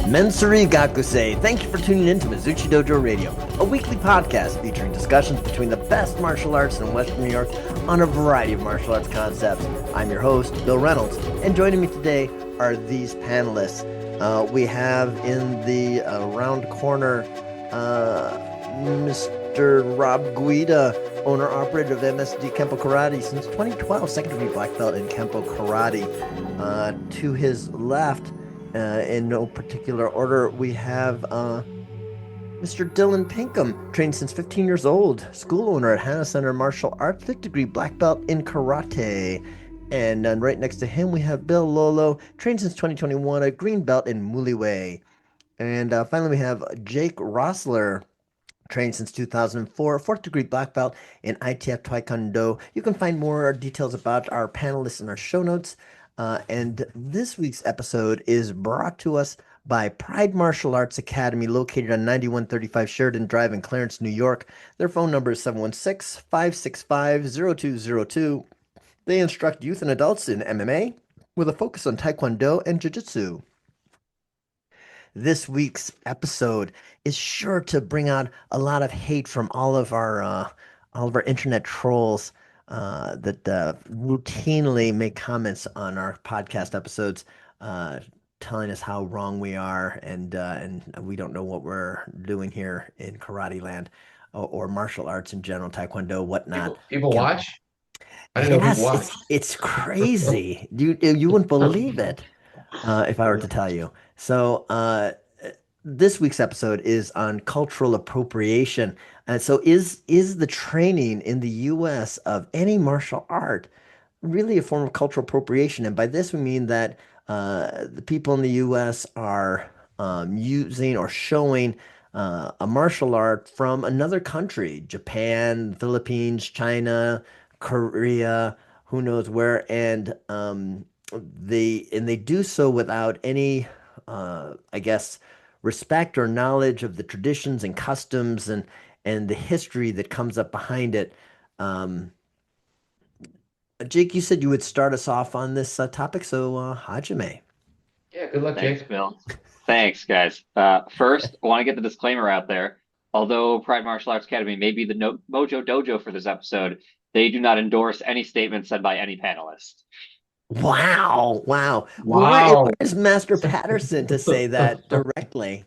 Mensuri Gakusei. Thank you for tuning in to Mizuchi Dojo Radio, a weekly podcast featuring discussions between the best martial arts in Western New York on a variety of martial arts concepts. I'm your host, Bill Reynolds, and joining me today are these panelists. We have in the round corner Mr. Rob Guida, owner-operator of MSD Kempo Karate since 2012, second-degree black belt in Kempo Karate. To his left, in no particular order, we have Mr. Dylan Pinkham, trained since 15 years old, school owner at Hana Center Martial Arts, fifth degree black belt in karate. And right next to him, we have Bill Lolo, trained since 2021, a green belt in Muliwai. And finally, we have Jake Rossler, trained since 2004, fourth degree black belt in ITF Taekwondo. You can find more details about our panelists in our show notes. And this week's episode is brought to us by Pride Martial Arts Academy, located on 9135 Sheridan Drive in Clarence, New York. Their phone number is 716-565-0202. They instruct youth and adults in MMA with a focus on Taekwondo and Jiu-Jitsu. This week's episode is sure to bring out a lot of hate from all of our internet trolls that routinely make comments on our podcast episodes, telling us how wrong we are and we don't know what we're doing here in karate land or martial arts in general, Taekwondo, whatnot. People watch? I didn't know people watch. It's crazy. You wouldn't believe it if I were to tell you. So this week's episode is on cultural appropriation. And so is the training in the US of any martial art really a form of cultural appropriation? And by this we mean that the people in the US are using or showing a martial art from another country, Japan, Philippines, China, Korea, who knows where, and they do so without any I guess respect or knowledge of the traditions and customs and the history that comes up behind it. Jake, you said you would start us off on this topic, so Hajime. Yeah, good luck, Thanks, Jake. Bill. Thanks, guys. First, I want to get the disclaimer out there. Although Pride Martial Arts Academy may be the Mojo Dojo for this episode, they do not endorse any statements said by any panelist. Wow. Wow. Where is Master Patterson to say that directly?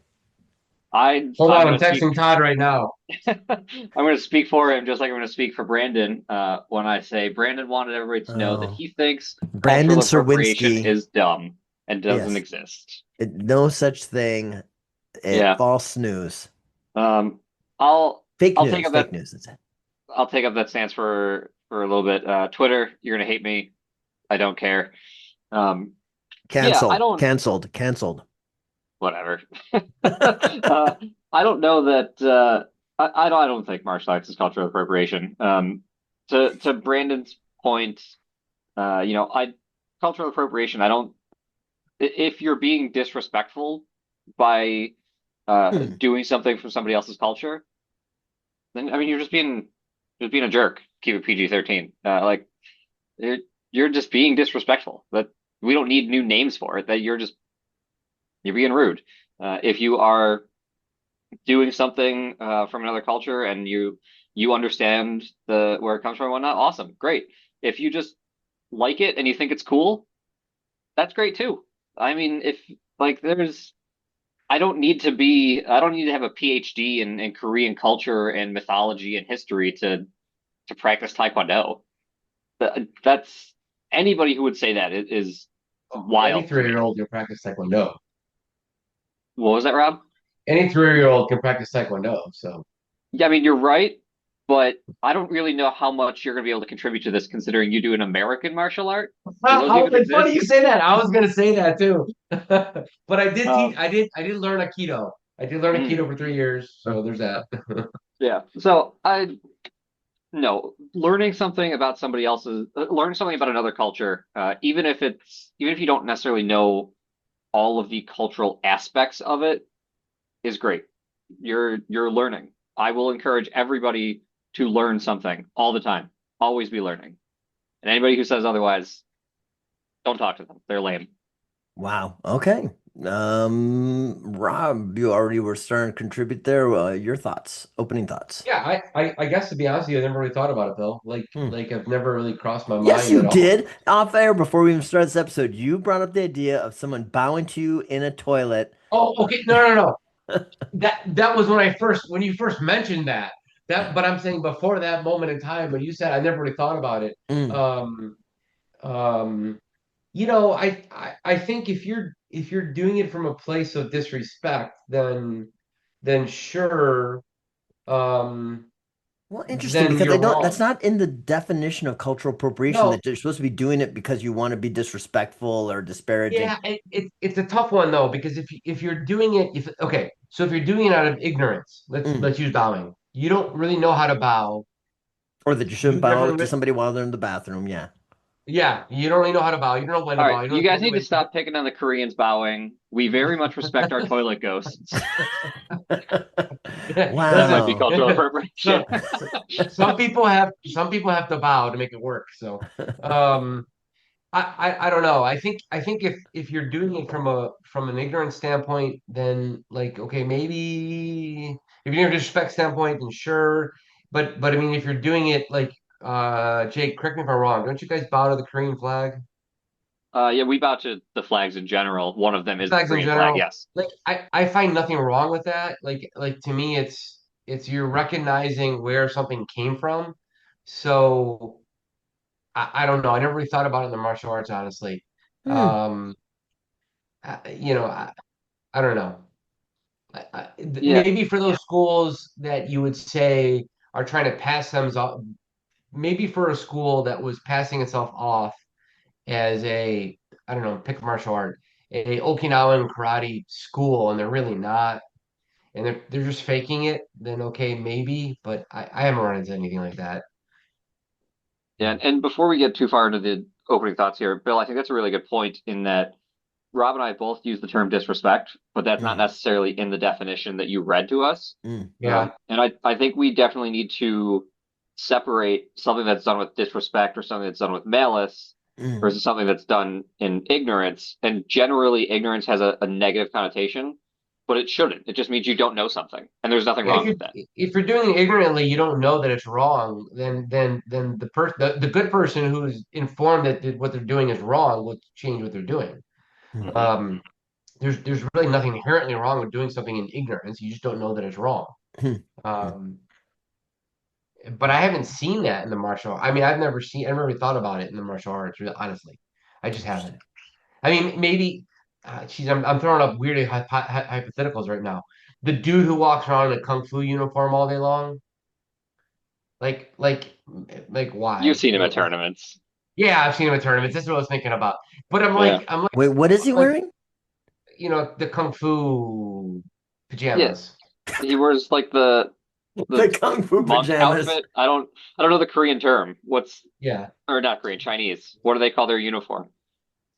Hold on, I'm texting Todd right now. I'm going to speak for him, just like I'm going to speak for Brandon when I say Brandon wanted everybody to know that he thinks Brandon cultural appropriation Serwinski is dumb and doesn't exist. No such thing. False news. Fake news. Take up fake news. That's it. I'll take up that stance for a little bit. Twitter, you're going to hate me. I don't care. Canceled. Whatever. I don't know that. I don't think martial arts is cultural appropriation. To Brandon's point, cultural appropriation. I don't. If you're being disrespectful by doing something from somebody else's culture, then I mean you're just being a jerk. Keep it PG-13. You're just being disrespectful. That we don't need new names for it. That you're being rude. If you are doing something from another culture and you understand where it comes from and whatnot, awesome, great. If you just like it and you think it's cool, that's great too. I mean, I don't need to have a PhD in Korean culture and mythology and history to practice Taekwondo. That's anybody who would say that is wild. Any 3-year-old can practice Taekwondo. What was that, Rob? Any 3-year-old can practice Taekwondo. So yeah, I mean you're right, but I don't really know how much you're going to be able to contribute to this, considering you do an American martial art. It's funny you say that. I was going to say that too, but I did teach. I did learn Aikido. I did learn Aikido for 3 years, so there's that. Yeah. So learning something about learning something about another culture, even if you don't necessarily know all of the cultural aspects of it, is great. You're learning. I will encourage everybody to learn something all the time. Always be learning. And anybody who says otherwise, don't talk to them. They're lame. Wow. Okay. Rob, you already were starting to contribute there. Your thoughts, opening thoughts. Yeah, I guess to be honest with you, I never really thought about it, Bill. Hmm. Like I've never really crossed my Yes, mind you at all. did. Off air before we even started this episode, you brought up the idea of someone bowing to you in a toilet. Oh, okay. No. That was when you first mentioned that. But I'm saying before that moment in time when you said I never really thought about it. Mm. Um, um, I think if you're doing it from a place of disrespect, then sure, um, Well, interesting then because you're I don't. That's wrong. not in the definition of cultural appropriation No, that you're supposed to be doing it because you want to be disrespectful or disparaging. yeah, it's a tough one though because if you're doing it, if okay, so if you're doing it out of ignorance, Mm. let's use bowing. You don't really know how to bow. Or that you shouldn't You bow never, to somebody while they're in the bathroom. Yeah. yeah, you don't really know how to bow. You don't know when All to right, bow. You you don't know guys the need to way. stop picking on the Koreans bowing. We very much respect our toilet ghosts. That might be Listen, Wow. cultural appropriation. some people have to bow to make it work. So, um, I don't know. I think if you're doing it from an ignorant standpoint, then like okay, maybe if you're a disrespect standpoint, then sure. But I mean, if you're doing it like Jake, correct me if I'm wrong. Don't you guys bow to the Korean flag? Yeah, we bow to the flags in general. One of them is the Flags in Korean flag, general. yes. Like I find nothing wrong with that. Like to me, it's you're recognizing where something came from. So I don't know. I never really thought about it in the martial arts, honestly. Hmm. Um, you know, I don't know. Yeah, Maybe for those schools that you would say are trying to pass them off, maybe for a school that was passing itself off as a, I don't know, pick a martial art, a Okinawan karate school, and they're really not, and they're just faking it, then okay, maybe, but I haven't run into anything like that. yeah. And before we get too far into the opening thoughts here, Bill, I think that's a really good point in that Rob and I both use the term disrespect, but that's not Mm. necessarily in the definition that you read to us. Mm. Yeah. And I think we definitely need to separate something that's done with disrespect or something that's done with malice Mm. versus something that's done in ignorance. And generally, ignorance has a negative connotation, but it shouldn't. It just means you don't know something, and there's nothing Yeah, wrong with that. if you're doing it ignorantly, you don't know that it's wrong. Then the good person who's informed that what they're doing is wrong will change what they're doing. Mm. Hmm. Um, there's really nothing inherently wrong with doing something in ignorance. You just don't know that it's wrong. Mm. Um, but I haven't seen that in the martial. I mean, I've never really thought about it in the martial arts. Really, honestly, I just haven't. Interesting. I mean, maybe. Geez, I'm throwing up weird hypotheticals right now. The dude who walks around in a kung fu uniform all day long, like, like, like, You've why? seen him at tournaments. Yeah, I've seen him at tournaments. That's what I was thinking about. But Yeah. Wait, what is he like, wearing? the kung fu Yeah. pajamas. He wears like The the kung fu monk pajamas. outfit. I don't know the Korean term. What's Yeah, or not Korean, Chinese. What do they call their uniform?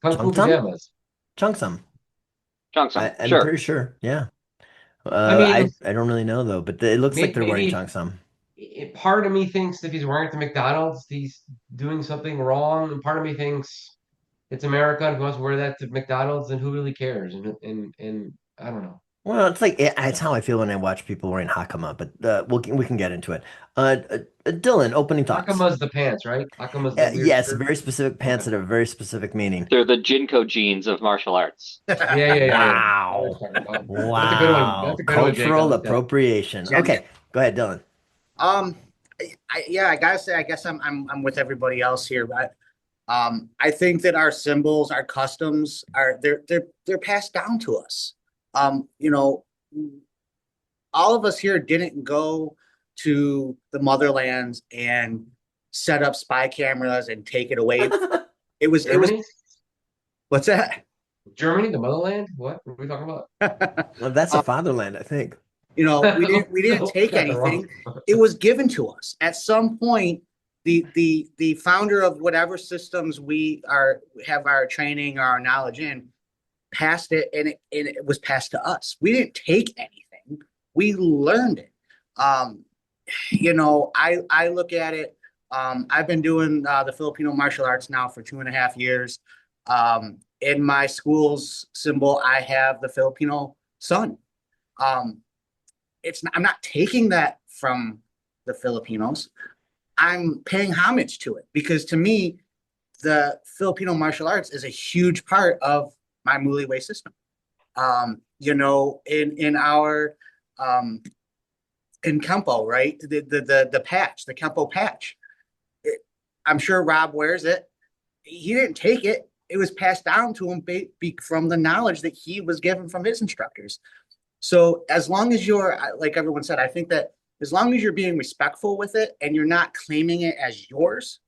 kung fu Cheongsam? pajamas. Cheongsam. Cheongsam. I'm Sure. pretty sure. Yeah. I mean, I don't really know though, but it looks like they're wearing maybe cheongsam. part of me thinks if he's wearing it to McDonald's, he's doing something wrong, and part of me thinks it's America and he wants to wear that to McDonald's, and who really cares? And I don't know. Well, it's how I feel when I watch people wearing hakama, but we can get into it. Dylan, opening thoughts. Akama's the pants, right? Akama's the weird Yes, shirt. very specific pants Okay. that have a very specific meaning. They're the Jinko jeans of martial arts. Yeah. I know what Wow. you're talking about. That's a good one. That's Wow. a good one, Jake. I Cultural like that. appropriation. Gem- Okay, go ahead, Dylan. Um, yeah, I gotta say, I guess I'm with everybody else here. But I think that our symbols, our customs, they're passed down to us. You know, all of us here didn't go to the motherlands and set up spy cameras and take it away. It was Germany? what's that? Germany, the motherland? What are we talking about? Well, that's a fatherland, I think. You know, we didn't take Got that wrong. anything. It was given to us. At some point, the founder of whatever systems we have our training or our knowledge in passed it, and it was passed to us. We didn't take anything. We learned it. You know, I look at it. I've been doing the Filipino martial arts now for 2.5 years. In my school's symbol, I have the Filipino sun. Um, I'm not taking that from the Filipinos. I'm paying homage to it because to me, the Filipino martial arts is a huge part of my Muliwai system. In our in Kempo, right? The patch, the Kempo patch. I'm sure Rob wears it. He didn't take it. It was passed down to him from the knowledge that he was given from his instructors. So as long as you're, like everyone said, I think that as long as you're being respectful with it and you're not claiming it as yours,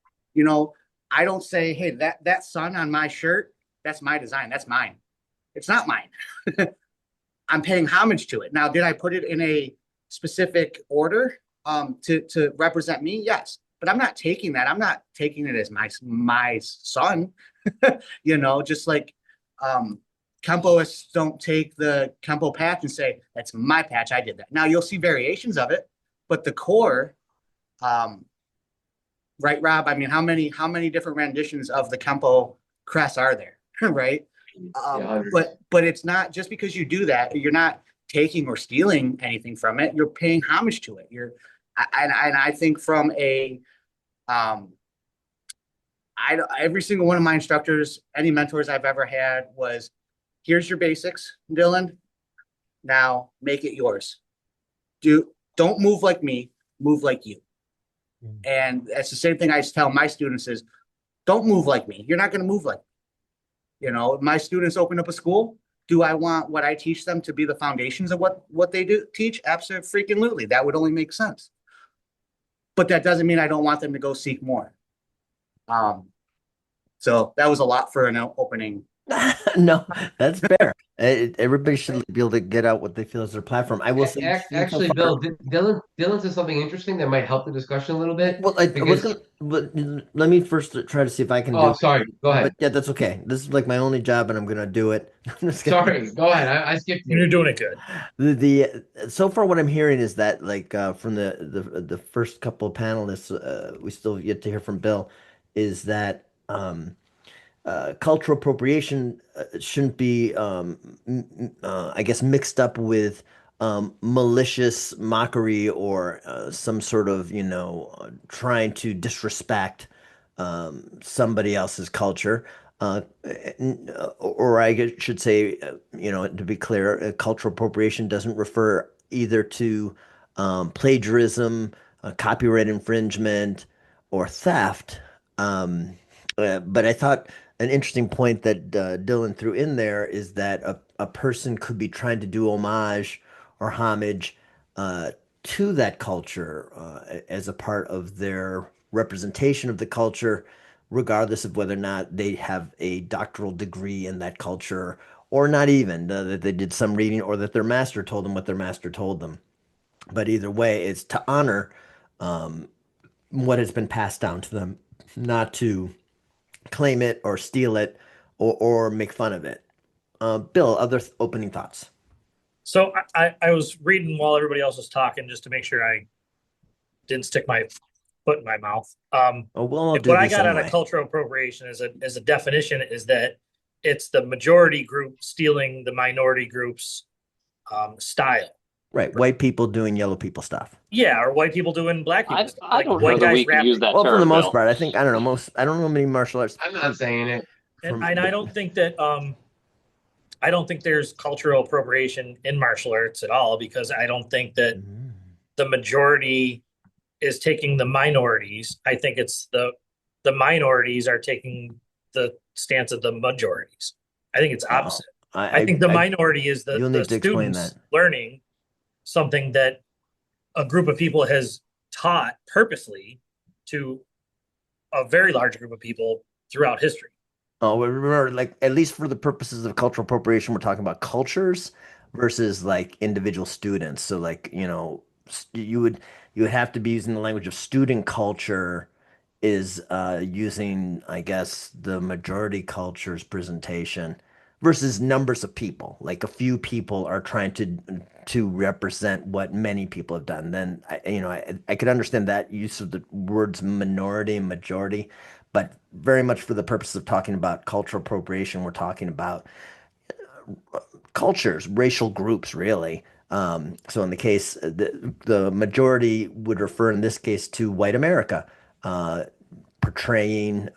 I don't say, hey, that sun on my shirt, that's my design, that's mine. It's not mine. I'm paying homage to it. Now, did I put it in a specific order to represent me? Yes, but I'm not taking that. I'm not taking it as my son. Just like Kempoists don't take the Kempo patch and say, that's my patch, I did that. Now you'll see variations of it, but the core, right, Rob? I mean, how many different renditions of the Kempo crest are there, right? But it's not just because you do that, you're not taking or stealing anything from it. You're paying homage to it. I think from every single one of my instructors, any mentors I've ever had was, here's your basics, Dylan. Now make it yours. Don't move like me, move like you. And that's the same thing I tell my students is, don't move like me. You're not going to move like me. My students open up a school. Do I want what I teach them to be the foundations of what they do teach? Absolutely. That would only make sense. But that doesn't mean I don't want them to go seek more. So that was a lot for an opening. No, that's fair. Everybody should be able to get out what they feel is their platform. I will say, Actually, Bill, Dylan said something interesting that might help the discussion a little bit. well, I was gonna, but let me first try to see if I can do Oh, it. sorry. Go ahead. But yeah, that's okay. This is like my only job, and I'm gonna do it. I'm just kidding. Sorry. Go ahead. I skipped you. You're doing it good. So far what I'm hearing is that like from the first couple of panelists, we still yet to hear from Bill, is that cultural appropriation shouldn't be, I guess, mixed up with malicious mockery or some sort of, trying to disrespect somebody else's culture. Or should say, to be clear, cultural appropriation doesn't refer either to plagiarism, copyright infringement, or theft. But I thought an interesting point that Dylan threw in there is that a person could be trying to do homage or homage to that culture as a part of their representation of the culture, regardless of whether or not they have a doctoral degree in that culture or not even that they did some reading or that their master told them what their master told them. But either way, it's to honor what has been passed down to them, not to claim it or steal it or make fun of it. Bill, other opening thoughts? So I was reading while everybody else was talking just to make sure I didn't stick my foot in my mouth. What I got out of cultural appropriation as a definition is that it's the majority group stealing the minority group's style. Right, white people doing yellow people stuff. Yeah, or white people doing black people stuff. I don't know that we can use that term. Well, for the most Bill. part, I think I don't know many martial arts. I'm not saying it. And I don't think that I don't think there's cultural appropriation in martial arts at all, because I don't think that the majority is taking the minorities. I think it's the minorities are taking the stance of the majorities. I think it's opposite. I think the minority is the students learning something that a group of people has taught purposely to a very large group of people throughout history. Oh, remember, like, at least for the purposes of cultural appropriation, we're talking about cultures versus like individual students. So like, you would have to be using the language of student culture is using, I guess, the majority culture's presentation versus numbers of people. Like a few people are trying to represent what many people have done. Then I could understand that use of the words minority and majority. but very much for the purpose of talking about cultural appropriation, we're talking about cultures, racial groups, really. So in the case, the majority would refer in this case to white America, uh, portraying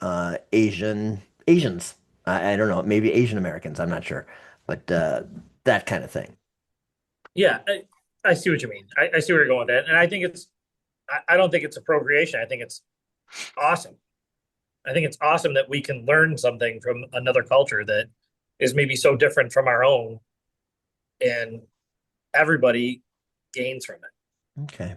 Asians. I don't know, maybe Asian Americans. I'm not sure, but that kind of thing. Yeah, I see what you mean. I see where you're going with that. And I think I don't think it's appropriation. I think it's awesome. I think it's awesome that we can learn something from another culture that is maybe so different from our own, and everybody gains from it. Okay.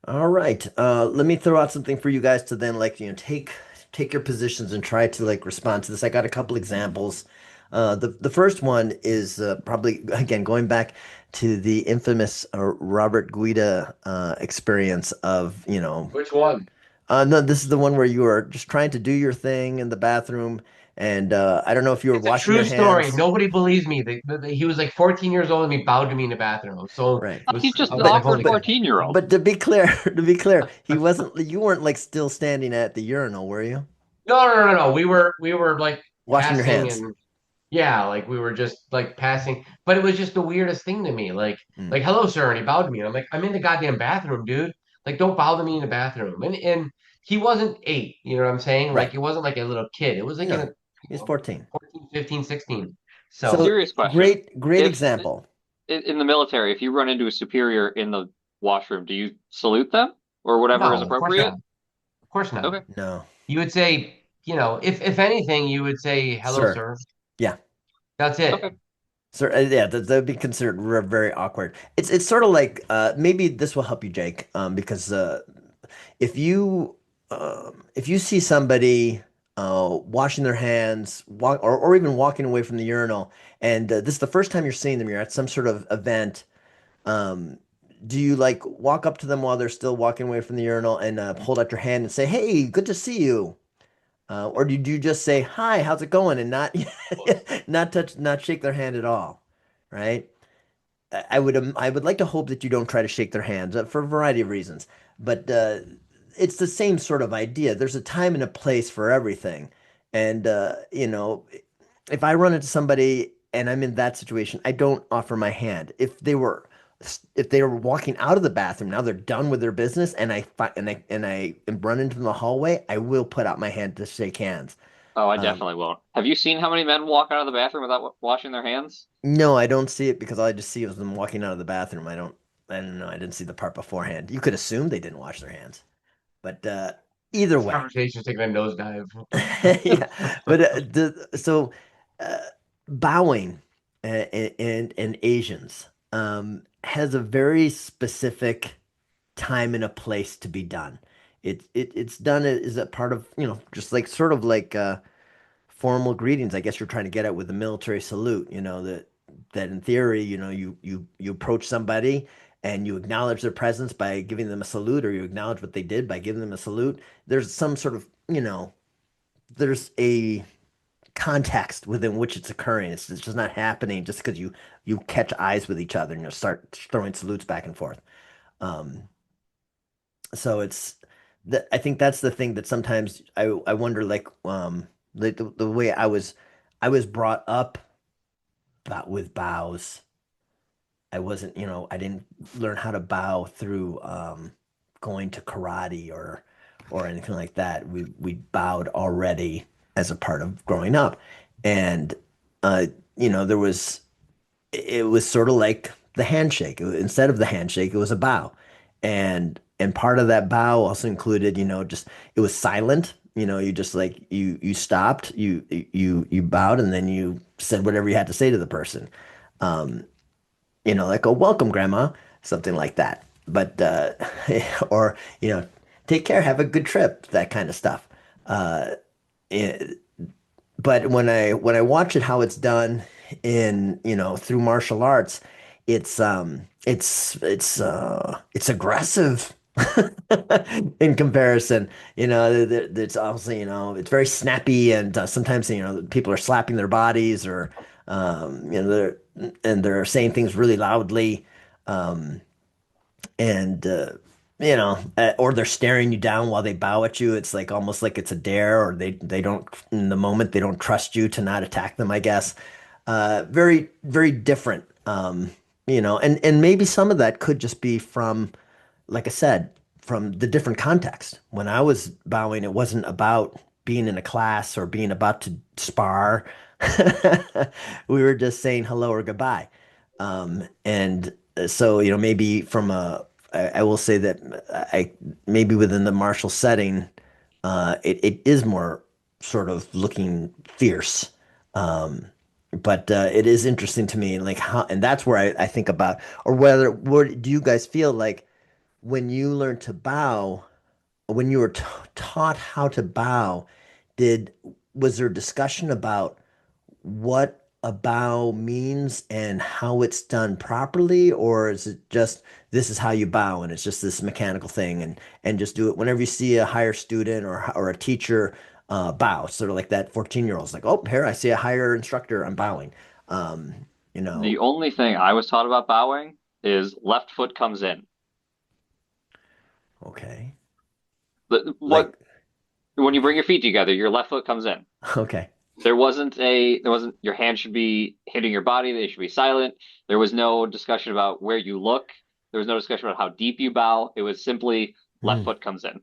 All right. Let me throw out something for you guys to then take your positions and try to like respond to this. I got a couple examples. The first one is probably again going back to the infamous Robert Guida experience of Which one? no, this is the one where you were just trying to do your thing in the bathroom, and I don't know if you were It's a washing your true story. hands. Nobody believes me. He was like 14 years old and he bowed to me in the bathroom. So Right. it was, He's just I an was like, awkward holy crap. 14-year-old. But to be clear, he wasn't. You weren't like still standing at the urinal, were you? No. We were like Washing your passing hands. and yeah, like we were just like passing. But it was just the weirdest thing to me. Mm, Like hello, sir, and he bowed to me. And I'm like, I'm in the goddamn bathroom, dude. Like, don't bow to me in the bathroom. And he wasn't 8, you know what I'm saying? Like right. it wasn't like a little kid. It was like Yeah. in a He's 14. 14, 15, 16. So So Serious question. great If example. in the military, if you run into a superior in the washroom, do you salute them or whatever is no, of course not. appropriate? Of course not. Okay. No, You would say, if anything, you would say, hello, sir. sir. Yeah. That's it. Okay. Sir, yeah, that'd be considered very awkward. It's sort of like maybe this will help you, Jake, because if you if you see somebody washing their hands, or even walking away from the urinal, and this is the first time you're seeing them, you're at some sort of event. Um, do you like walk up to them while they're still walking away from the urinal and hold out your hand and say, "Hey, good to see you"? Or do you just say, "Hi, how's it going?" and not not shake their hand at all, right? I would like to hope that you don't try to shake their hands for a variety of reasons, but it's the same sort of idea. There's a time and a place for everything, and if I run into somebody and I'm in that situation, I don't offer my hand. If they were walking out of the bathroom, now they're done with their business, and I run into them in the hallway, I will put out my hand to shake hands. Oh, I Um, definitely won't. Have you seen how many men walk out of the bathroom without washing their hands? no, I don't see it because all I just see is them walking out of the bathroom. I don't know. I didn't see the part beforehand. You could assume they didn't wash their hands, but either This way. conversation's taking a nosedive. Yeah, but uh, bowing and Asians has a very specific time and a place to be done. It's done as a part of just like sort of like formal greetings. I guess you're trying to get at with the military salute. That in theory, you approach somebody and you acknowledge their presence by giving them a salute, or you acknowledge what they did by giving them a salute. There's some sort of there's a context within which it's occurring. It's just not happening just because you catch eyes with each other and you start throwing salutes back and forth. Um, so I think that's the thing that sometimes I wonder like the way I was brought up with bows. I wasn't, I didn't learn how to bow through going to karate or anything like that. We bowed already as a part of growing up, and uh, there was it was sort of like the handshake. Instead of the handshake, it was a bow, and part of that bow also included, just it was silent. You just like you stopped, you bowed, and then you said whatever you had to say to the person. Um, like a welcome grandma, something like that. But or take care, have a good trip, that kind of stuff. Uh, it, but when I watch it how it's done in through martial arts, it's aggressive in comparison. It's obviously it's very snappy, and sometimes people are slapping their bodies, or they're saying things really loudly, um, and or they're staring you down while they bow at you. It's like almost like it's a dare, or they don't in the moment they don't trust you to not attack them, I guess. Very, very different. And maybe some of that could just be from, like I said, from the different context. When I was bowing, it wasn't about being in a class or being about to spar. We were just saying hello or goodbye. And so, maybe I will say that maybe within the martial setting, it is more sort of looking fierce. Um, but it is interesting to me, like how, and that's where I think about, or what do you guys feel like when you learn to bow, when you were taught how to bow, did was there discussion about what a bow means and how it's done properly, or is it just this is how you bow and it's just this mechanical thing and just do it whenever you see a higher student or a teacher bow, sort of like that 14-year-old's like, oh, here I see a higher instructor, I'm bowing. Um, you The know, only thing I was taught about bowing is left foot comes in. okay. What Like, when you bring your feet together, your left foot comes in. okay. There wasn't your hand should be hitting your body, they should be silent. There was no discussion about where you look. There was no discussion about how deep you bow. It was simply left Hmm. foot comes in.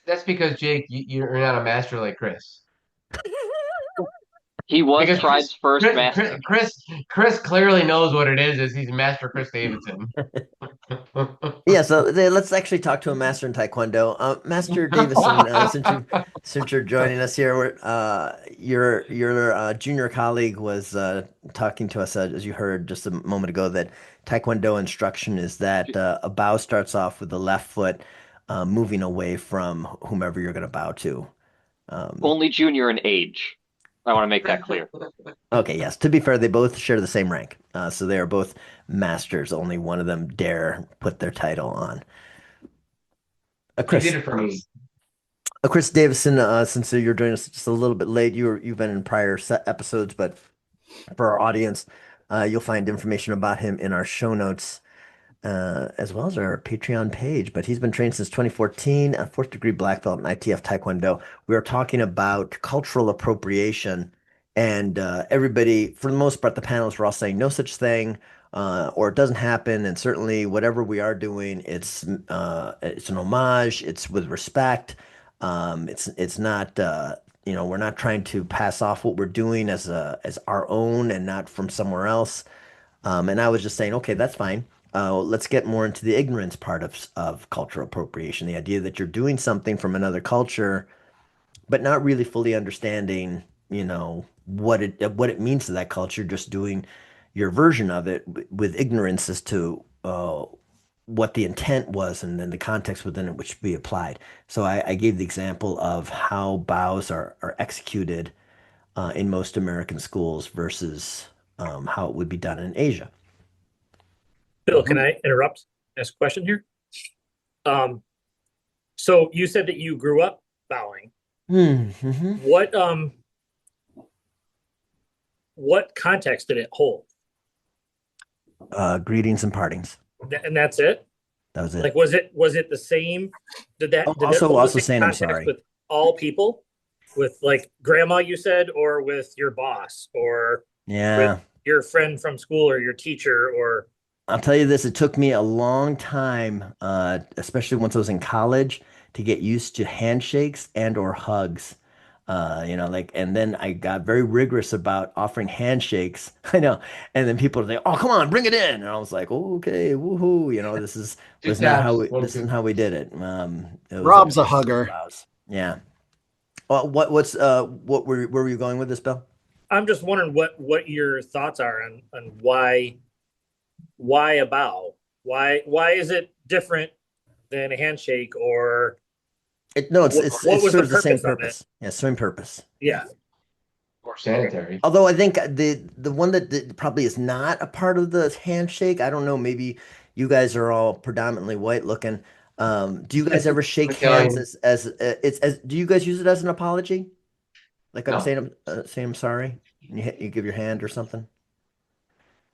That's because Jake, you're not a master like Chris. He was Because Pride's first master. Chris clearly knows what it is he's Master Chris Davidson. Yeah, so let's actually talk to a master in Taekwondo. Master Davison, since you're joining us here, your junior colleague was talking to us, as you heard just a moment ago, that Taekwondo instruction is that a bow starts off with the left foot moving away from whomever you're going to bow to. Um, Only junior in age. I want to make that clear. okay, yes. To be fair, they both share the same rank, so they are both masters. Only one of them dare put their title on. You did Chris. it for me. Chris Davison, since you're joining us just a little bit late, you've been in prior episodes, but for our audience, you'll find information about him in our show notes, as well as our Patreon page. But he's been trained since 2014, a fourth degree black belt in ITF Taekwondo. We are talking about cultural appropriation, and everybody, for the most part, the panelists were all saying no such thing. Or it doesn't happen, and certainly whatever we are doing, it's an homage, it's with respect. It's not we're not trying to pass off what we're doing as our own and not from somewhere else. And I was just saying, okay, that's fine. Let's get more into the ignorance part of cultural appropriation, the idea that you're doing something from another culture, but not really fully understanding, what it means to that culture, just doing your version of it with ignorance as to what the intent was and then the context within it which should be applied. So I gave the example of how bows are executed in most American schools versus how it would be done in Asia. Bill, can I interrupt? Ask a question here. So you said that you grew up bowing. Mm-hmm. What context did it hold? Greetings and partings. And that's it? That was it. Like, was it the same? Did it Also, hold the also same saying I'm context sorry. with all people? With like grandma, you said, or with your boss, or Yeah. with your friend from school, or your teacher, or I'll tell you this, it took me a long time, especially once I was in college, to get used to handshakes and or hugs. And then I got very rigorous about offering handshakes. I know. And then people would say, "Oh, come on, bring it in." And I was like, "Oh, okay, woohoo." This is Two was not how taps. we One, this two. isn't how we did it. It was Rob's a always hugger. bows. Yeah. Well, where were you going with this, Bill? I'm just wondering what your thoughts are on why a bow? Why is it different than a handshake? Or No, what it was the serves the same purpose of it? purpose. Yeah, same purpose. Yeah. More sanitary. Although I think the one that probably is not a part of the handshake, I don't know, maybe you guys are all predominantly white looking. Do you guys ever shake hands Italian. as do you guys use it as an apology? Like I'm No, saying I'm sorry, and you give your hand or something.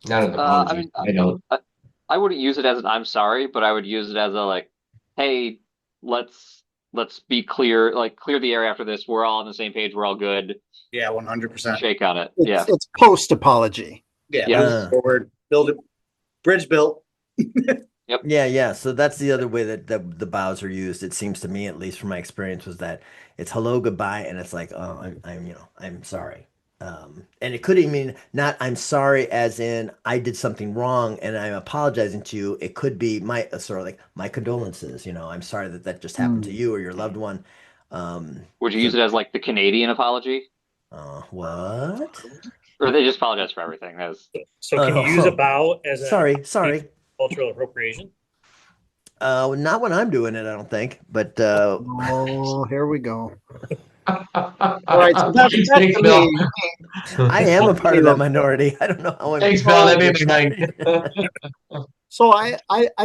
not an I apology. mean, I don't. I wouldn't use it as an I'm sorry, but I would use it as a like hey, let's be clear, like clear the air after this. We're all on the same page. We're all good. Yeah, 100%. Shake on it. It's, Yeah. it's post apology. Yeah, Yeah. move forward, build it, bridge built. Yeah. So that's the other way that the bows are used. It seems to me, at least from my experience, was that it's hello, goodbye, and it's like, oh, I'm sorry. And it could even mean not I'm sorry as in I did something wrong and I'm apologizing to you. It could be my sort of like my condolences. I'm sorry that that just happened to you or your loved one. Would you So, use it as like the Canadian apology? what? Or they just apologize for everything? So can you use a bow as a Sorry. cultural appropriation? Not when I'm doing it, I don't think. But Oh, here we go. All All right, so that's Thanks, Bill. me. I am a part of that minority. I don't know how I'm. Thanks, Bill. That made my night. So I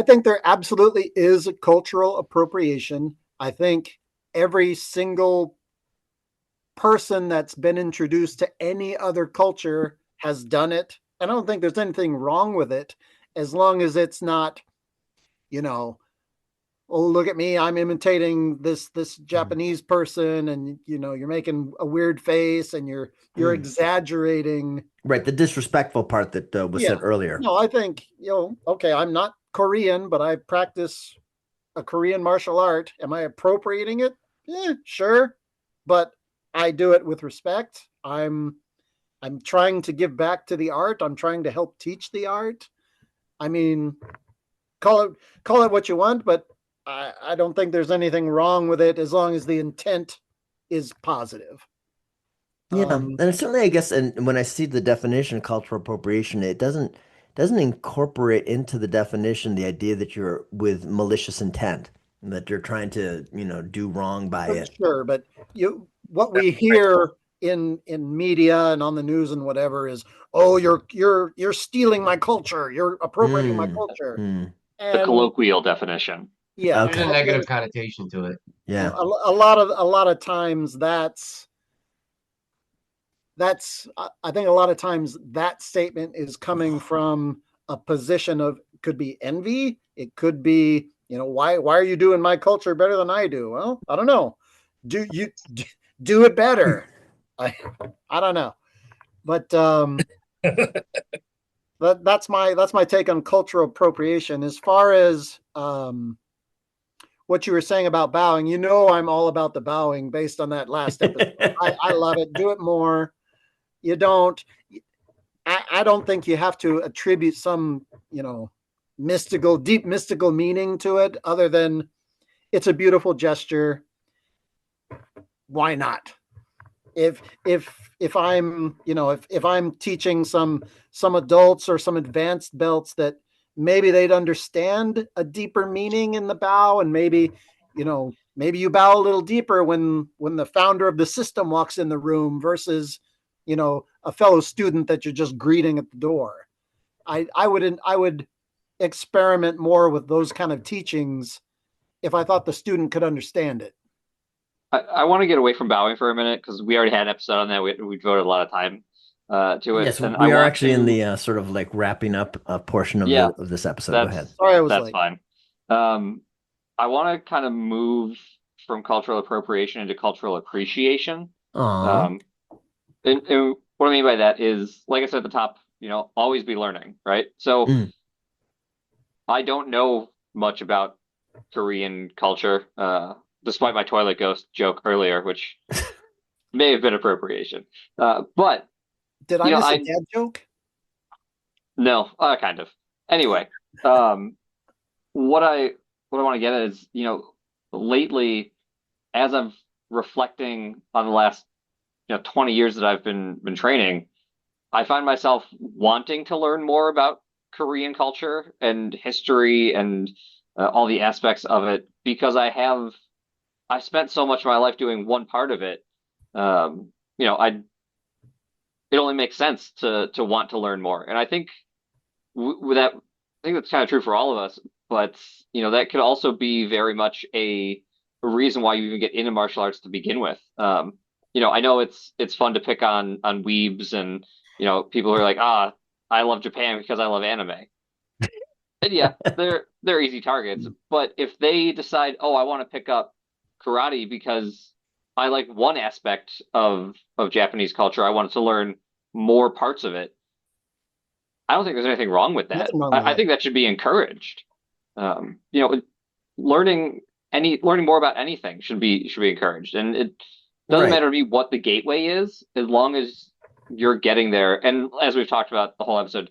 think there absolutely is a cultural appropriation. I think every single person that's been introduced to any other culture has done it. I don't think there's anything wrong with it as long as it's not, oh, look at me, I'm imitating this Japanese person, and you're making a weird face and you're exaggerating. Right, the disrespectful part that was said earlier. No, I think, okay, I'm not Korean, but I practice a Korean martial art. Am I appropriating it? Yeah, sure. But I do it with respect. I'm trying to give back to the art. I'm trying to help teach the art. I mean, call it what you want, but I don't think there's anything wrong with it as long as the intent is positive. Yeah, and certainly, I guess, and when I see the definition of cultural appropriation, it doesn't incorporate into the definition the idea that you're with malicious intent, that you're trying to, do wrong by it. Sure, but what we hear in media and on the news and whatever is, oh, you're stealing my culture, you're appropriating my culture. The And colloquial definition. yeah, There's a negative connotation to it. Yeah. a lot of times that's I think a lot of times that statement is coming from a position of, could be envy, it could be, why are you doing my culture better than I do? Well, I don't know. Do it better. I don't know. But that's my take on cultural appropriation. As far as what you were saying about bowing, I'm all about the bowing based on that last episode. I love it. Do it more. You don't. I don't think you have to attribute some, deep mystical meaning to it, other than it's a beautiful gesture. Why not? If I'm, if I'm teaching some adults or some advanced belts that maybe they'd understand a deeper meaning in the bow, and maybe you bow a little deeper when the founder of the system walks in the room versus a fellow student that you're just greeting at the door. I would experiment more with those kind of teachings if I thought the student could understand it. I want to get away from bowing for a minute because we already had an episode on that. We devoted a lot of time to it. Yes, and we are actually in the sort of like wrapping up portion of this episode. Go ahead. Sorry, I was that's late. Fine. I want to kind of move from cultural appropriation into cultural appreciation. And what I mean by that is, like I said at the top, always be learning, right? So I don't know much about Korean culture, despite my toilet ghost joke earlier, which may have been appropriation. But did I miss a dad joke? No, kind of. Anyway, what I want to get at is, lately, as I'm reflecting on the last 20 years that I've been training, I find myself wanting to learn more about Korean culture and history and all the aspects of it, because I've spent so much of my life doing one part of it. It only makes sense to want to learn more. And I think with that, I think that's kind of true for all of us, but that could also be very much a reason why you even get into martial arts to begin with. I know it's fun to pick on weebs and people who are like, I love Japan because I love anime. And yeah, they're easy targets. But if they decide, oh, I want to pick up karate because I like one aspect of Japanese culture, I wanted to learn more parts of it. I don't think there's anything wrong with that. Nothing wrong with I think that should be encouraged. You know, learning learning more about anything should be encouraged, and it doesn't Right. matter to me what the gateway is, as long as you're getting there. And as we've talked about the whole episode,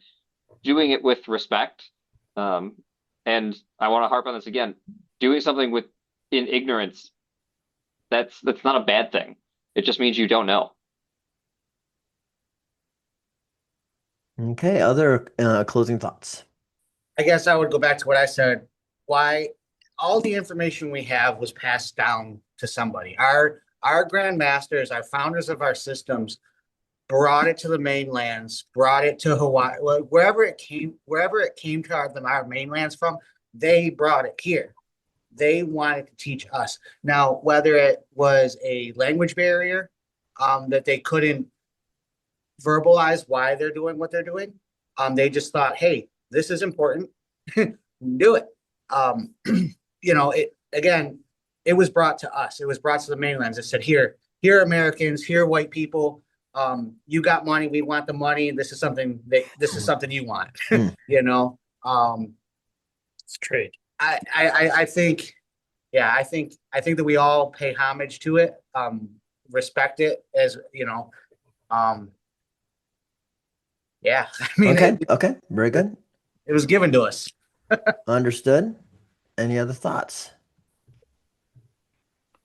doing it with respect. Um, and I want to harp on this again. Doing something with in ignorance, that's not a bad thing. It just means you don't know. Okay, other closing thoughts. I guess I would go back to what I said. Why all the information we have was passed down to somebody. Our grandmasters, our founders of our systems, brought it to the mainlands, brought it to Hawaii, wherever it came to our mainlands from, they brought it here. They wanted to teach us. Now, whether it was a language barrier, that they couldn't verbalize why they're doing what they're doing, they just thought, hey, this is important, do it. You know, it again, it was brought to us. It was brought to the mainlands. It said, here, Americans, here, white people. You got money. We want the money. This is something you want. You know, It's trade. I think, yeah, I think that we all pay homage to it, respect it, as you know. Yeah, I mean, Okay, okay, very good. it was given to us. Understood. Any other thoughts?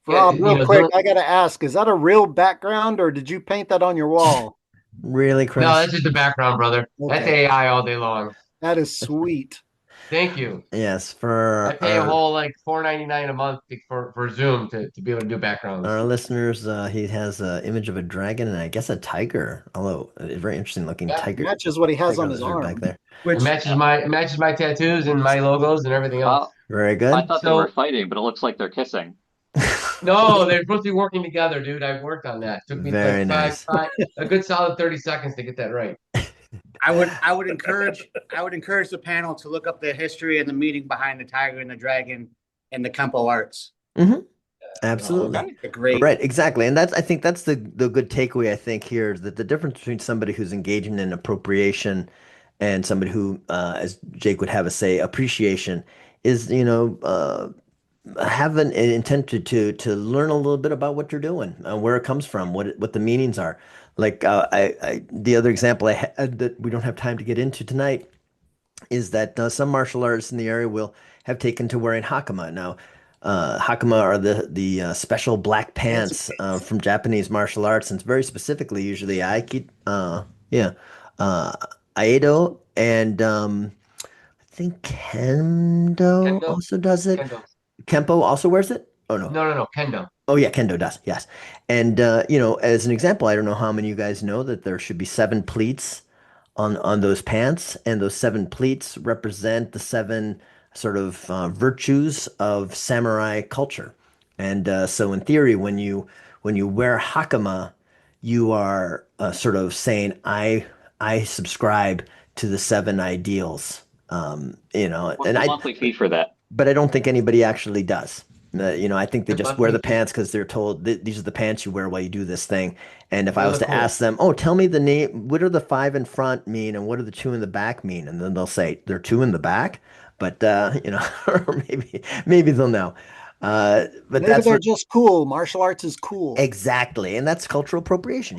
Rob, you real know, quick, I gotta ask, is that a real background or did you paint that on your wall? Really, Chris? No, that's just the background, brother. That's Okay. AI all day long. That is sweet. Thank you. Yes, for I pay a our, whole like $4.99 a month for Zoom to be able to do backgrounds. our listeners, he has an image of a dragon and I guess a tiger. Although a very interesting looking Yeah, tiger. Matches what he has tiger on his lizard back arm. there. It matches my tattoos and my logos and everything else. Very I good. thought they So- were fighting, but it looks like they're kissing. No, they're supposed to be working together, dude. I've worked on that. Took me Very like nice. a good solid 30 seconds to get that right. I would encourage the panel to look up the history and the meaning behind the tiger and the dragon and the Kempo arts. Absolutely. Okay. They're great. Right, exactly. And I think that's the good takeaway I think here is that the difference between somebody who's engaging in appropriation and somebody who, as Jake would have us say, appreciation is, have an intent to learn a little bit about what you're doing, where it comes from, what the meanings are. Like the other example I had that we don't have time to get into tonight is that some martial artists in the area will have taken to wearing hakama. Now, hakama are the special black pants from Japanese martial arts, and very specifically, usually Aido, and I think Kendo Kendo? also does it. Kendo. Kempo also wears it? Oh no. No, Kendo. Oh yeah, Kendo does. Yes. And as an example, I don't know how many of you guys know that there should be 7 pleats on those pants, and those 7 pleats represent the 7 sort of virtues of samurai culture. And so in theory, when you wear hakama, you are sort of saying, I subscribe to the 7 ideals. What's and the monthly fee for that? but I don't think anybody actually does. I think they The just wear the monthly fee. pants because they're told these are the pants you wear while you do this thing. And if I Those was are to cool. ask them, oh, tell me the name, what are the 5 in front mean and what are the 2 in the back mean? And then they'll say they're 2 in the back, but or maybe they'll know. But Maybe that's they're what, just cool. Martial arts is cool. exactly, and that's cultural appropriation.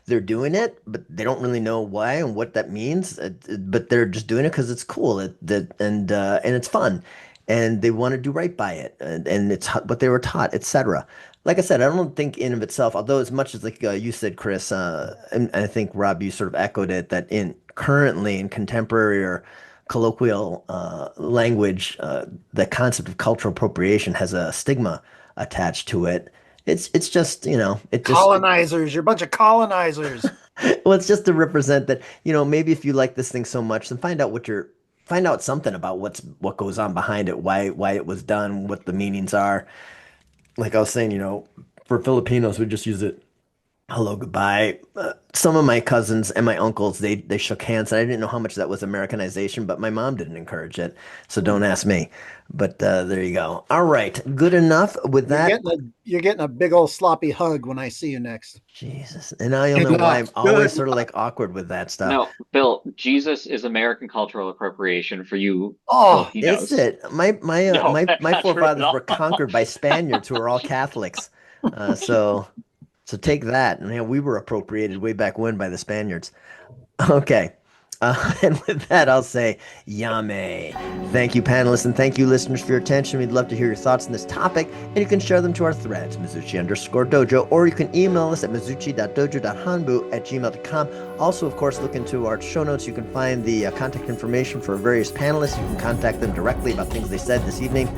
They're doing it, but they don't really know why and what that means. But they're just doing it because it's cool. And it's fun, and they want to do right by it, and it's what they were taught, etc. Like I said, I don't think in of itself, although as much as like you said, Chris, and I think Rob, you sort of echoed it that currently in contemporary or colloquial language, the concept of cultural appropriation has a stigma attached to it. It's just it just Colonizers, you're a bunch of colonizers. well, it's just to represent that maybe if you like this thing so much, then find out something about what goes on behind it, why it was done, what the meanings are. Like I was saying, for Filipinos, we just use it hello, goodbye. Some of my cousins and my uncles, they shook hands, and I didn't know how much that was Americanization, but my mom didn't encourage it, so don't ask me. But there you go. All right, good enough with that. You're getting a big old sloppy hug when I see you next. Jesus, and now you'll Good know why I'm luck. always Good sort of like awkward with that stuff. No, Bill, Jesus is American cultural appropriation for you Oh, is Filipinos. it? No, My that's my not true at forefathers were all. conquered by Spaniards who were all Catholics. So take that. And we were appropriated way back when by the Spaniards. Okay. And with that, I'll say Yame. Thank you, panelists, and thank you, listeners, for your attention. We'd love to hear your thoughts on this topic, and you can share them to our threads, Mizuchi_dojo, or you can email us at mizuchi.dojo.hanbu@gmail.com. Also, of course, look into our show notes. You can find the contact information for various panelists. You can contact them directly about things they said this evening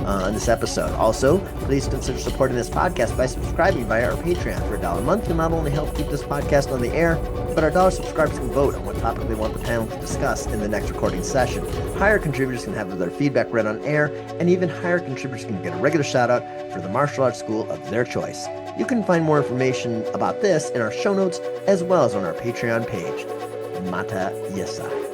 on this episode. Also, please consider supporting this podcast by subscribing via our Patreon. For $1 a month, you'll not only help keep this podcast on the air, but our dollar subscribers can vote on what topic they want the panel to discuss in the next recording session. Higher contributors can have their feedback read on air, and even higher contributors can get a regular shout out for the martial arts school of their choice. You can find more information about this in our show notes as well as on our Patreon page. Mata Yesai.